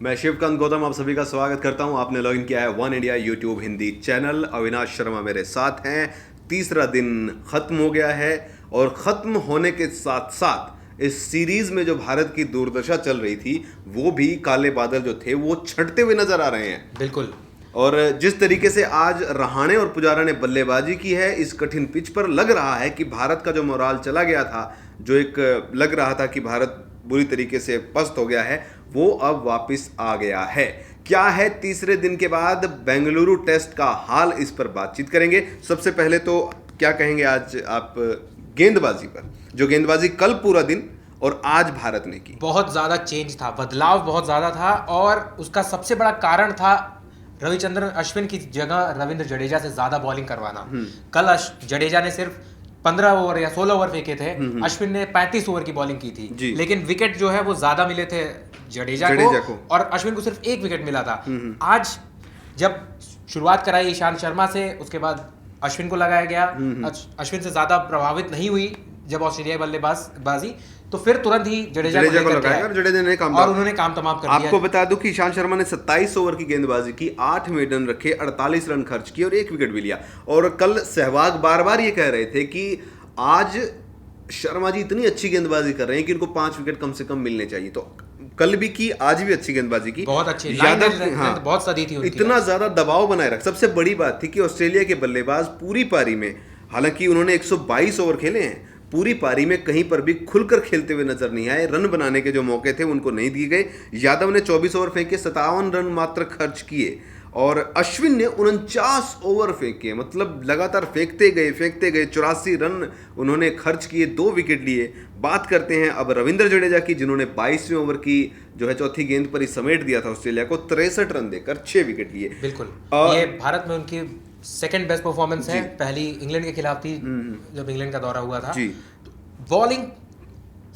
मैं शिवकांत गौतम आप सभी का स्वागत करता हूं। आपने लॉगिन किया है one India YouTube Hindi channel. Avinash Sharma मेरे साथ हैं। तीसरा दिन खत्म हो गया है और खत्म होने के साथ साथ इस सीरीज में जो भारत की दुर्दशा चल रही थी वो भी काले बादल जो थे वो छंटते हुए नजर आ रहे हैं। बिल्कुल। और जिस तरीके से आज रहाणे और पुजारा ने बल्लेबाजी की है इस कठिन पिच पर, लग रहा है कि भारत का जो मोराल चला गया था, जो एक लग रहा था कि भारत बुरी तरीके से पस्त हो गया है, वो अब वापस आ गया है। क्या है तीसरे दिन के बाद बेंगलुरु टेस्ट का हाल, इस पर बातचीत करेंगे। सबसे पहले तो क्या कहेंगे आज आप गेंदबाजी पर, जो गेंदबाजी कल पूरा दिन और आज भारत ने की? बहुत ज़्यादा चेंज था, बदलाव बहुत ज़्यादा था और उसका सबसे बड़ा कारण था रविचंद्रन अश्विन की जगह रविंद्र जडेजा से ज़्यादा बॉलिंग करवाना। कल जडेजा ने सिर्फ 15 ओवर या 16 ओवर फेंके थे, अश्विन ने 35 ओवर की बॉलिंग की थी, लेकिन विकेट जो है वो ज़्यादा मिले थे जडेजा को और अश्विन को सिर्फ एक विकेट मिला था। आज जब शुरुआत कराई ईशांत शर्मा से, उसके बाद अश्विन को लगाया गया। अश्विन से ज़्यादा प्रभावित नहीं हुई जब ऑस्ट्रेलियाई बल्लेबाजी, तो फिर तुरंत ही जडेजा को लगाया और जडेजा ने उन्होंने काम तमाम कर दिया। आपको बता दूं कि ईशांत शर्मा ने 27 ओवर की गेंदबाजी की, 8 मेडन रखे, 48 रन खर्च किए और 1 विकेट भी लिया। और कल सहवाग बार बार ये कह रहे थे कि आज शर्मा जी इतनी अच्छी गेंदबाजी कर रहे हैं कि इनको 5 विकेट कम से कम मिलने चाहिए। तो कल भी की, आज भी अच्छी गेंदबाजी की, बहुत अच्छी, बहुत सदी थी उनकी। इतना ज्यादा दबाव बनाए रख। सबसे बड़ी बात थी कि ऑस्ट्रेलिया के बल्लेबाज पूरी पारी में, हालांकि उन्होंने 122 ओवर खेले हैं, पूरी पारी में कहीं पर भी खुलकर खेलते हुए नजर नहीं आए। रन बनाने के जो मौके थे उनको नहीं दिए गए। यादव ने 24 ओवर फेंके, 57 रन मात्र खर्च किए और अश्विन ने 49 ओवर फेंके, मतलब लगातार फेंकते गए 84 रन उन्होंने खर्च किए, 2 विकेट लिए। बात करते हैं अब रविंद्र जडेजा की, जिन्होंने 22वें ओवर की जो है चौथी गेंद पर ही समेट दिया था ऑस्ट्रेलिया को, 63 रन देकर 6 विकेट लिए। बिल्कुल, ये भारत में उनकी सेकंड बेस्ट परफॉर्मेंस है। पहली इंग्लैंड के खिलाफ थी जब इंग्लैंड का दौरा हुआ था। बॉलिंग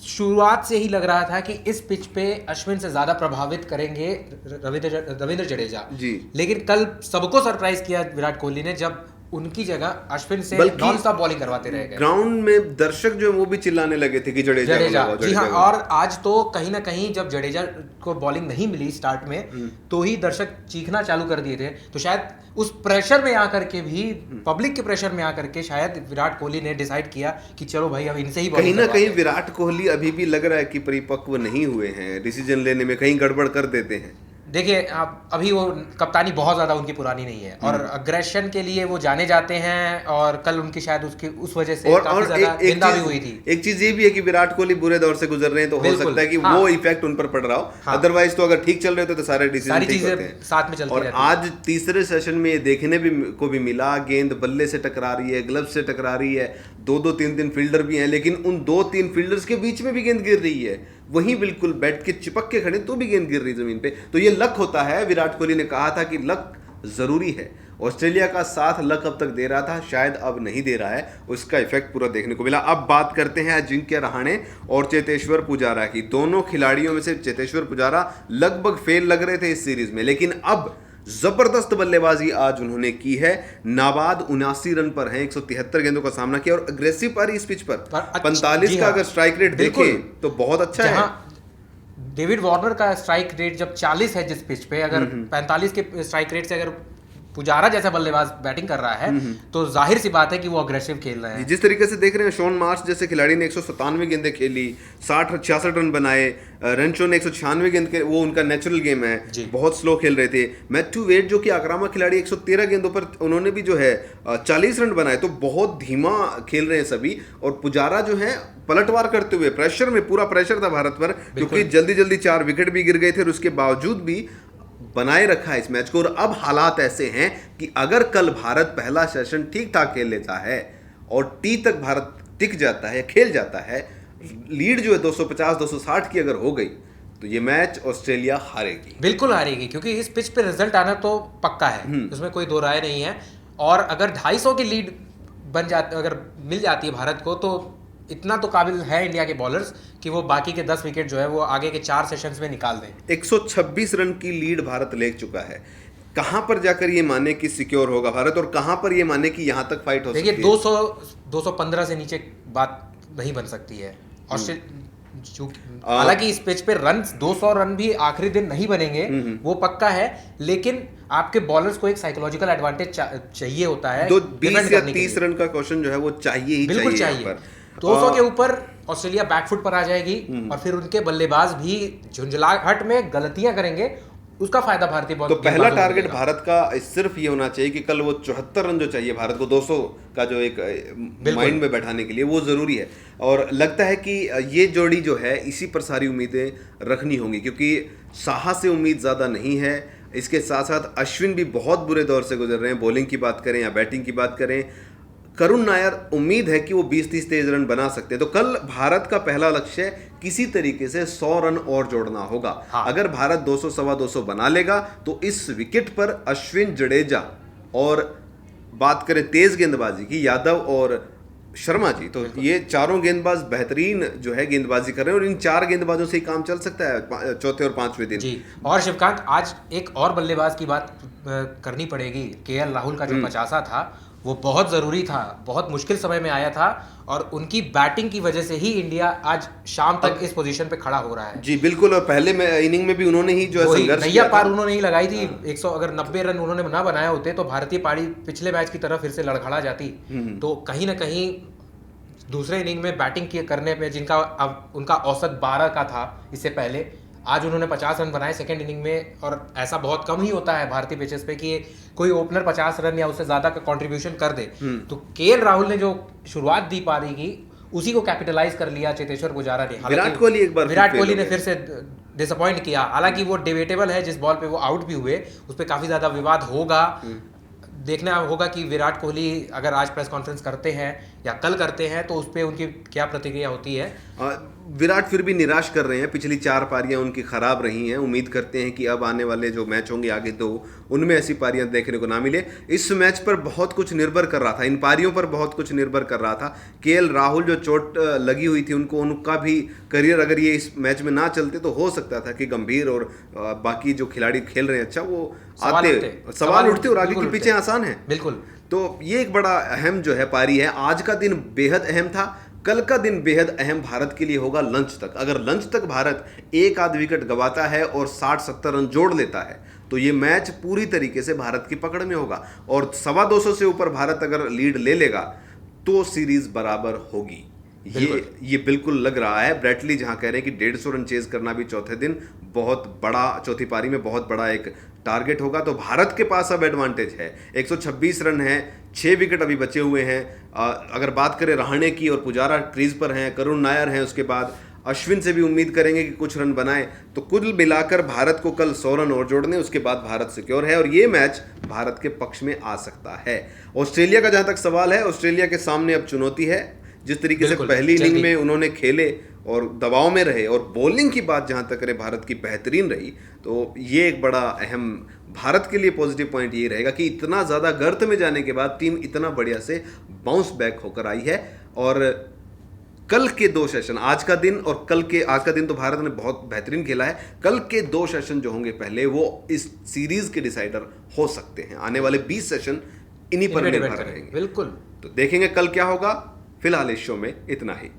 शुरुआत से ही लग रहा था कि इस पिच पे अश्विन से ज्यादा प्रभावित करेंगे रविंद्र जडेजा, लेकिन कल सबको सरप्राइज किया विराट कोहली ने जब उनकी जगह अश्विन से नॉन स्टॉप बॉलिंग करवाते रह गए। ग्राउंड में दर्शक जो है वो भी चिल्लाने लगे थे कि जडेजा। जी हाँ, और आज तो कहीं ना कहीं जब जडेजा को बॉलिंग नहीं मिली स्टार्ट में, तो ही दर्शक चीखना चालू कर दिए थे। तो शायद उस प्रेशर में आकर के भी, पब्लिक के प्रेशर में आकर के शायद विराट कोहली ने डिसाइड किया कि चलो भाई अब इनसे ही कहीं ना कहीं विराट कोहली अभी भी लग रहा है कि परिपक्व नहीं हुए हैं, डिसीजन लेने में कहीं गड़बड़ कर देते हैं। देखिए, अभी वो कप्तानी बहुत ज़्यादा उनकी पुरानी नहीं है और अग्रेशन के लिए वो जाने जाते हैं, और कल उनकी शायद उस वजह से काफी ज़्यादा निंदा भी हुई थी। एक चीज ये भी है कि विराट कोहली बुरे दौर से गुजर रहे हैं, तो हो सकता है कि वो इफेक्ट उन पर पड़ रहा हो। अदरवाइज तो अगर ठीक चल रहे तो सारे डिसीजन ठीक होते हैं, साथ में चलते और आज तीसरे सेशन में ये देखने को भी मिला, गेंद बल्ले से टकरा रही है, ग्लव से टकरा रही है, 2-2 3-3 फील्डर भी हैं, लेकिन उन 2-3 फील्डर्स के बीच में भी गेंद गिर रही है, वहीं बिल्कुल बैट के चिपक के खड़े तो भी गेंद गिर रही जमीन पे। तो ये लक होता है। विराट कोहली ने कहा था कि लक जरूरी है। ऑस्ट्रेलिया का साथ लक अब तक दे रहा था, शायद अब नहीं दे रहा है, उसका इफेक्ट पूरा देखने को मिला। अब बात करते हैं अजिंक्य रहाणे और चेतेश्वर पुजारा की। दोनों खिलाड़ियों में से चेतेश्वर पुजारा लगभग फेल लग रहे थे इस सीरीज में, लेकिन अब जबरदस्त बल्लेबाजी आज उन्होंने की है। नाबाद 79 रन पर हैं, 173 गेंदों का सामना किया और अग्रेसिव पारी इस पिच पर 45 का अगर स्ट्राइक रेट देखें तो बहुत अच्छा है। डेविड वार्नर का स्ट्राइक रेट जब 40 है जिस पिच पे, अगर 45 के स्ट्राइक रेट से अगर पुजारा जैसा बल्लेबाज बैटिंग कर रहा है तो जाहिर सी बात है कि वो अग्रेसिव खेल रहे हैं। जिस तरीके से देख रहे हैं, शॉन मार्श जैसे खिलाड़ी ने 197 गेंदें खेली, 66 रन बनाए। रेंचो ने 196 गेंद के, वो उनका नेचुरल गेम है, बहुत स्लो खेल रहे थे। मैथ्यू वेड जो कि आक्रामक खिलाड़ी, 113 गेंदों पर उन्होंने भी जो है 40 रन बनाए, तो बहुत धीमा खेल रहे हैं सभी। और पुजारा जो है पलटवार करते हुए, प्रेशर में, पूरा प्रेशर था भारत पर, क्योंकि जल्दी जल्दी 4 विकेट भी गिर गए थे और उसके बावजूद भी बनाए रखा है इस मैच को। और अब हालात ऐसे हैं कि अगर कल भारत पहला सेशन ठीक ठाक खेल लेता है और टी तक भारत टिक जाता है, खेल जाता है, लीड जो है 250-260 की अगर हो गई, तो ये मैच ऑस्ट्रेलिया हारेगी, बिल्कुल हारेगी, क्योंकि इस पिच पे रिजल्ट आना तो पक्का है, उसमें कोई दो राय नहीं है। और अगर 250 की लीड बन जाती, अगर मिल जाती है भारत को, तो इतना तो काबिल है इंडिया के बॉलर्स कि वो बाकी के 10 विकेट जो है वो आगे के 4 सेशंस में निकाल दें। 126 रन की लीड भारत ले चुका है। कहां पर जाकर ये माने कि सिक्योर होगा भारत, और कहां पर ये माने कि यहां तक फाइट हो सकती है? देखिए, 215 से नीचे बात नहीं बन सकती है। हालांकि इस पिच पे रन 200 रन भी आखिरी दिन नहीं बनेंगे, वो पक्का है, लेकिन आपके बॉलर्स को एक साइकोलॉजिकल एडवांटेज चाहिए होता है। 20 या 30 रन का क्वेश्चन जो है वो चाहिए ही बिल्कुल चाहिए। 200 के ऊपर ऑस्ट्रेलिया बैकफुट पर आ जाएगी और फिर उनके बल्लेबाज भी झुंझलाहट में गलतियां करेंगे, उसका फायदा भारतीय तो पहला टारगेट भारत का सिर्फ ये होना चाहिए कि कल वो 74 रन जो चाहिए भारत को 200 का जो एक माइंड में बैठाने के लिए, वो जरूरी है। और लगता है कि ये जोड़ी जो है इसी पर सारी उम्मीदें रखनी होंगी, क्योंकि साहा से उम्मीद ज़्यादा नहीं है। इसके साथ साथ अश्विन भी बहुत बुरे दौर से गुजर रहे हैं, बॉलिंग की बात करें या बैटिंग की बात करें। करुण नायर उम्मीद है कि वो 20-30 तेज रन बना सकते हैं। तो कल भारत का पहला लक्ष्य किसी तरीके से 100 रन और जोड़ना होगा। हाँ। अगर भारत 200 सवा 200 बना लेगा तो इस विकेट पर अश्विन, जडेजा और बात करें तेज गेंदबाजी की, यादव और शर्मा जी, तो ये चारों गेंदबाज बेहतरीन जो है गेंदबाजी कर रहे हैं और इन 4 गेंदबाजों से ही काम चल सकता है चौथे और 5वें दिन जी। और शिवकांत, आज एक और बल्लेबाज की बात करनी पड़ेगी। केएल राहुल का जो 50 था वो बहुत ज़रूरी था, बहुत मुश्किल समय में आया था और उनकी बैटिंग की वजह से ही इंडिया आज शाम तक इस पोजीशन पे खड़ा हो रहा है। जी बिल्कुल। और पहले में इनिंग में भी उन्होंने ही जो है संघर्ष नैया पार उन्होंने ही लगाई थी। 100 अगर 90 रन उन्होंने ना बनाए होते तो भारतीय पारी पिछले मैच की तरफ फिर से लड़खड़ा जाती। तो कहीं ना कहीं दूसरे इनिंग में बैटिंग करने पे, जिनका अब उनका औसत 12 का था इससे पहले, आज उन्होंने 50 रन बनाए सेकंड इनिंग में। और ऐसा बहुत कम ही होता है भारतीय पिचेस पे कि कोई ओपनर 50 रन या उससे ज्यादा का कंट्रीब्यूशन कर दे। तो केएल राहुल ने जो शुरुआत दी पारी की, उसी को कैपिटलाइज कर लिया चेतेश्वर पुजारा ने। विराट कोहली ने फिर से डिसअपॉइंट किया। हालांकि वो डिबेटेबल है, जिस बॉल पे वो आउट भी हुए उस पर काफी ज्यादा विवाद होगा। देखना होगा कि विराट कोहली अगर आज प्रेस कॉन्फ्रेंस करते हैं या कल करते हैं तो उस पर उनकी क्या प्रतिक्रिया होती है। विराट फिर भी निराश कर रहे हैं, पिछली 4 पारियां उनकी खराब रही हैं। उम्मीद करते हैं कि अब आने वाले जो मैच होंगे आगे तो उनमें ऐसी पारियां देखने को ना मिले। इस मैच पर बहुत कुछ निर्भर कर रहा था, इन पारियों पर बहुत कुछ निर्भर कर रहा था। केएल राहुल जो चोट लगी हुई थी उनका भी करियर अगर ये इस मैच में ना चलते तो हो सकता था कि गंभीर और बाकी जो खिलाड़ी खेल रहे हैं अच्छा वो सवाल उठते और आगे की पिचें आसान है। बिल्कुल। तो ये एक बड़ा अहम जो है पारी है। आज का दिन बेहद अहम था, कल का दिन बेहद अहम भारत के लिए होगा लंच तक। अगर लंच तक भारत एक आध विकेट गंवाता है और 60-70 रन जोड़ लेता है तो ये मैच पूरी तरीके से भारत की पकड़ में होगा। और 250 से ऊपर भारत अगर लीड ले लेगा तो सीरीज बराबर होगी। ये बिल्कुल लग रहा है। ब्रैटली जहां कह रहे हैं कि 150 रन चेज करना भी चौथे दिन बहुत बड़ा, चौथी पारी में बहुत बड़ा एक टारगेट होगा। तो भारत के पास अब एडवांटेज है, 126 रन है, 6 विकेट अभी बचे हुए हैं। अगर बात करें रहाणे की और पुजारा क्रीज पर हैं, करुण नायर हैं, उसके बाद अश्विन से भी उम्मीद करेंगे कि कुछ रन बनाए। तो कुल मिलाकर भारत को कल 100 रन और जोड़ने, उसके बाद भारत सिक्योर है और ये मैच भारत के पक्ष में आ सकता है। ऑस्ट्रेलिया का जहां तक सवाल है, ऑस्ट्रेलिया के सामने अब चुनौती है। जिस तरीके से पहली इनिंग में उन्होंने खेले और दबाव में रहे, और बॉलिंग की बात जहां तक रहे भारत की बेहतरीन रही, तो ये एक बड़ा अहम भारत के लिए पॉजिटिव पॉइंट ये रहेगा कि इतना ज़्यादा गर्त में जाने के बाद टीम इतना बढ़िया से बाउंस बैक होकर आई है। और कल के 2 सेशन, आज का दिन और आज का दिन तो भारत ने बहुत बेहतरीन खेला है। कल के 2 सेशन जो होंगे पहले, वो इस सीरीज के डिसाइडर हो सकते हैं। आने वाले 20 सेशन इन्हीं पर निर्भर रहेंगे। बिल्कुल। तो देखेंगे कल क्या होगा। फिलहाल इस शो में इतना ही।